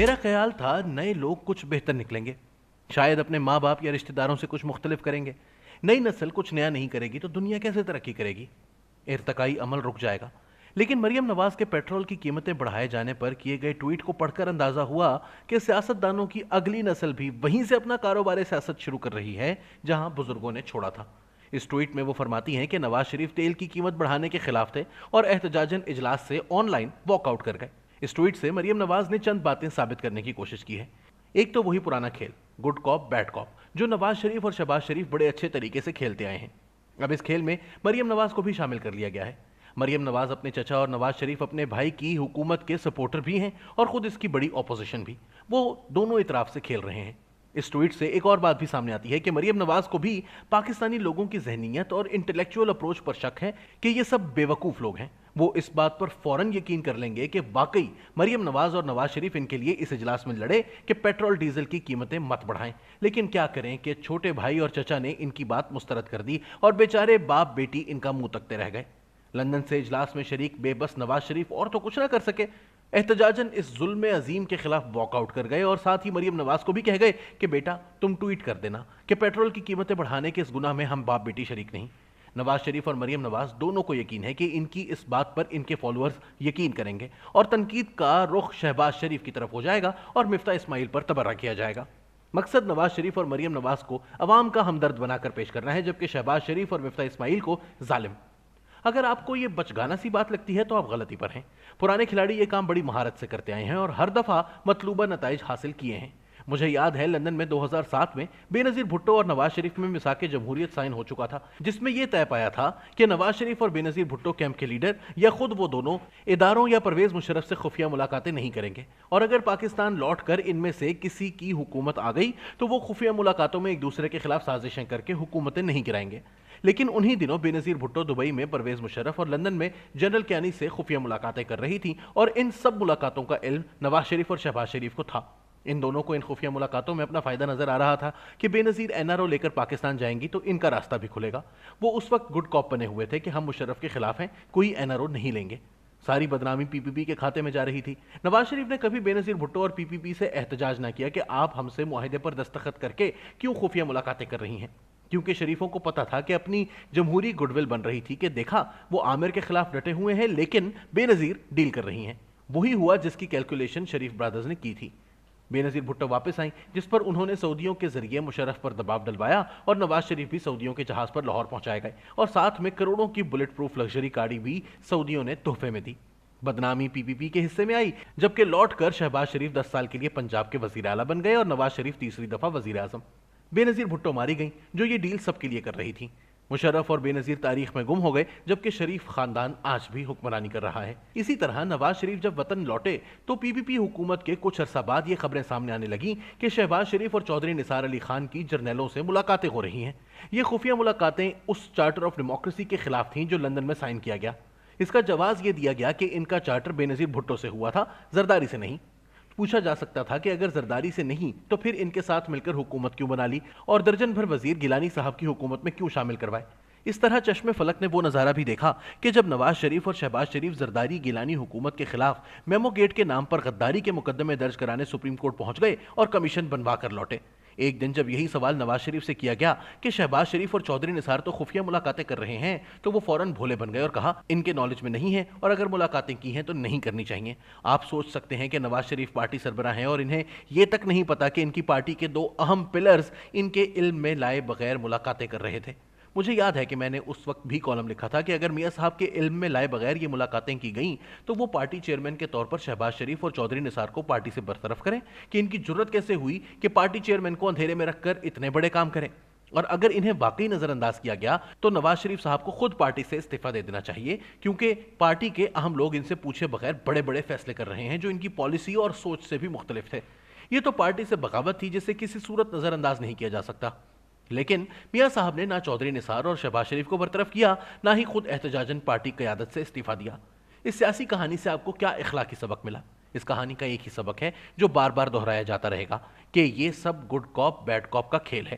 میرا خیال تھا نئے لوگ کچھ بہتر نکلیں گے، شاید اپنے ماں باپ یا رشتہ داروں سے کچھ مختلف کریں گے۔ نئی نسل کچھ نیا نہیں کرے گی تو دنیا کیسے ترقی کرے گی؟ ارتقائی عمل رک جائے گا۔ لیکن مریم نواز کے پیٹرول کی قیمتیں بڑھائے جانے پر کیے گئے ٹویٹ کو پڑھ کر اندازہ ہوا کہ سیاستدانوں کی اگلی نسل بھی وہیں سے اپنا کاروبار سیاست شروع کر رہی ہے جہاں بزرگوں نے چھوڑا تھا۔ اس ٹویٹ میں وہ فرماتی ہیں کہ نواز شریف تیل کی قیمت بڑھانے کے خلاف تھے اور احتجاجاً اجلاس سے آن لائن واک آؤٹ کر گئے۔ اس ٹویٹ سے مریم نواز نے چند باتیں ثابت کرنے کی کوشش کی ہے۔ ایک تو وہی پرانا کھیل، گڈ کاپ بیڈ کاپ، جو نواز شریف اور شہباز شریف بڑے اچھے طریقے سے کھیلتے آئے ہیں۔ اب اس کھیل میں مریم نواز کو بھی شامل کر لیا گیا ہے۔ مریم نواز اپنے چچا اور نواز شریف اپنے بھائی کی حکومت کے سپورٹر بھی ہیں اور خود اس کی بڑی اپوزیشن بھی۔ وہ دونوں اطراف سے کھیل رہے ہیں۔ اس ٹویٹ سے ایک اور بات بھی سامنے آتی ہے کہ مریم نواز کو بھی پاکستانی لوگوں کی ذہنیت اور انٹلیکچوئل اپروچ پر شک ہے کہ یہ سب بے وقوف لوگ ہیں۔ وہ اس بات پر فوراً یقین کر لیں گے کہ واقعی مریم نواز اور نواز شریف ان کے لیے اس اجلاس میں لڑے کہ پیٹرول ڈیزل کی قیمتیں مت بڑھائیں، لیکن کیا کریں کہ چھوٹے بھائی اور چچا نے ان کی بات مسترد کر دی اور بیچارے باپ بیٹی ان کا منہ تکتے رہ گئے۔ لندن سے اجلاس میں شریک بے بس نواز شریف اور تو کچھ نہ کر سکے، احتجاجاً اس ظلم عظیم کے خلاف واک آؤٹ کر گئے اور ساتھ ہی مریم نواز کو بھی کہہ گئے کہ بیٹا تم ٹویٹ کر دینا کہ پیٹرول کی قیمتیں بڑھانے کے اس گناہ میں ہم باپ بیٹی شریک نہیں۔ نواز شریف اور مریم نواز دونوں کو یقین ہے کہ ان کی اس بات پر ان کے فالوورز یقین کریں گے اور تنقید کا رخ شہباز شریف کی طرف ہو جائے گا اور مفتاح اسماعیل پر تبرہ کیا جائے گا۔ مقصد نواز شریف اور مریم نواز کو عوام کا ہمدرد بنا کر پیش کرنا ہے، جبکہ شہباز شریف اور مفتاح اسماعیل کو ظالم۔ اگر آپ کو یہ بچگانہ سی بات لگتی ہے تو آپ غلطی پر ہیں۔ پرانے کھلاڑی یہ کام بڑی مہارت سے کرتے آئے ہیں اور ہر دفعہ مطلوبہ نتائج حاصل کیے ہیں۔ مجھے یاد ہے لندن میں 2007 میں بے نظیر بھٹو اور نواز شریف میں میثاق جمہوریت سائن ہو چکا تھا، جس میں یہ طے پایا تھا کہ نواز شریف اور بے نظیر بھٹو کیمپ کے لیڈر یا خود وہ دونوں اداروں یا پرویز مشرف سے خفیہ ملاقاتیں نہیں کریں گے، اور اگر پاکستان لوٹ کر ان میں سے کسی کی حکومت آ گئی تو وہ خفیہ ملاقاتوں میں ایک دوسرے کے خلاف سازشیں کر کے حکومتیں نہیں گرائیں گے۔ لیکن انہی دنوں بے نظیر بھٹو دبئی میں پرویز مشرف اور لندن میں جنرل کیانی سے خفیہ ملاقاتیں کر رہی تھیں، اور ان سب ملاقاتوں کا علم نواز شریف اور شہباز شریف کو تھا۔ ان دونوں کو ان خفیہ ملاقاتوں میں اپنا فائدہ نظر آ رہا تھا کہ بے نظیر این آر او لے کر پاکستان جائیں گی تو ان کا راستہ بھی کھلے گا۔ وہ اس وقت گڈ کاپ بنے ہوئے تھے کہ ہم مشرف کے خلاف ہیں، کوئی این آر او نہیں لیں گے۔ ساری بدنامی پی پی پی کے کھاتے میں جا رہی تھی۔ نواز شریف نے کبھی بے نظیر بھٹو اور پی پی پی سے احتجاج نہ کیا کہ آپ ہم سے معاہدے پر دستخط کر کے کیوں خفیہ ملاقاتیں کر رہی ہیں، کیونکہ شریفوں کو پتا تھا کہ اپنی جمہوری گڈ ول بن رہی تھی کہ دیکھا وہ عامر کے خلاف ڈٹے ہوئے ہیں لیکن بے نظیر ڈیل کر رہی ہیں۔ وہی ہوا جس کی کیلکولیشن شریف برادرز نے کی تھی۔ بے نظیر بھٹو واپس آئیں، جس پر انہوں نے سعودیوں کے ذریعے مشرف پر دباؤ ڈلوایا، اور نواز شریف بھی سعودیوں کے جہاز پر لاہور پہنچائے گئے اور ساتھ میں کروڑوں کی بلٹ پروف لگژری گاڑی بھی سعودیوں نے تحفے میں دی۔ بدنامی پی پی پی کے حصے میں آئی، جبکہ لوٹ کر شہباز شریف 10 سال کے لیے پنجاب کے وزیر اعلیٰ بن گئے اور نواز شریف تیسری دفعہ وزیر اعظم۔ بے نظیر بھٹو ماری گئیں جو یہ ڈیل سب کے لیے کر رہی تھی۔ مشرف اور بے نظیر تاریخ میں گم ہو گئے، جبکہ شریف خاندان آج بھی حکمرانی کر رہا ہے۔ اسی طرح نواز شریف جب وطن لوٹے تو پی پی پی حکومت کے کچھ عرصہ بعد یہ خبریں سامنے آنے لگیں کہ شہباز شریف اور چودھری نثار علی خان کی جرنیلوں سے ملاقاتیں ہو رہی ہیں۔ یہ خفیہ ملاقاتیں اس چارٹر آف ڈیموکریسی کے خلاف تھیں جو لندن میں سائن کیا گیا۔ اس کا جواز یہ دیا گیا کہ ان کا چارٹر بے نظیر بھٹو سے ہوا تھا، زرداری سے نہیں۔ پوچھا جا سکتا تھا کہ اگر زرداری سے نہیں تو پھر ان کے ساتھ مل کر حکومت کیوں بنا لی اور درجن بھر وزیر گیلانی صاحب کی حکومت میں کیوں شامل کروائے۔ اس طرح چشم فلک نے وہ نظارہ بھی دیکھا کہ جب نواز شریف اور شہباز شریف زرداری گیلانی حکومت کے خلاف میمو گیٹ کے نام پر غداری کے مقدمے درج کرانے سپریم کورٹ پہنچ گئے اور کمیشن بنوا کر لوٹے۔ ایک دن جب یہی سوال نواز شریف سے کیا گیا کہ شہباز شریف اور چودھری نثار تو خفیہ ملاقاتیں کر رہے ہیں، تو وہ فوراً بھولے بن گئے اور کہا ان کے نالج میں نہیں ہے اور اگر ملاقاتیں کی ہیں تو نہیں کرنی چاہیے۔ آپ سوچ سکتے ہیں کہ نواز شریف پارٹی سربراہ ہیں اور انہیں یہ تک نہیں پتا کہ ان کی پارٹی کے 2 اہم پلرز ان کے علم میں لائے بغیر ملاقاتیں کر رہے تھے۔ مجھے یاد ہے کہ میں نے اس وقت بھی کالم لکھا تھا کہ اگر میاں صاحب کے علم میں لائے بغیر یہ ملاقاتیں کی گئیں تو وہ پارٹی چیئرمین کے طور پر شہباز شریف اور چودھری نثار کو پارٹی سے برطرف کریں کہ ان کی جرت کیسے ہوئی کہ پارٹی چیئرمین کو اندھیرے میں رکھ کر اتنے بڑے کام کریں، اور اگر انہیں واقعی نظر انداز کیا گیا تو نواز شریف صاحب کو خود پارٹی سے استعفیٰ دے دینا چاہیے، کیونکہ پارٹی کے اہم لوگ ان سے پوچھے بغیر بڑے بڑے فیصلے کر رہے ہیں جو ان کی پالیسی اور سوچ سے بھی مختلف تھے۔ یہ تو پارٹی سے بغاوت تھی جسے کسی صورت نظر انداز نہیں کیا جا سکتا۔ لیکن میاں صاحب نے نہ چودھری نثار اور شہباز شریف کو برطرف کیا، نہ ہی خود احتجاجاً پارٹی قیادت سے استعفیٰ دیا۔ اس سیاسی کہانی سے آپ کو کیا اخلاقی سبق ملا؟ اس کہانی کا ایک ہی سبق ہے جو بار بار دہرایا جاتا رہے گا کہ یہ سب گڈ کاپ بیڈ کاپ کا کھیل ہے۔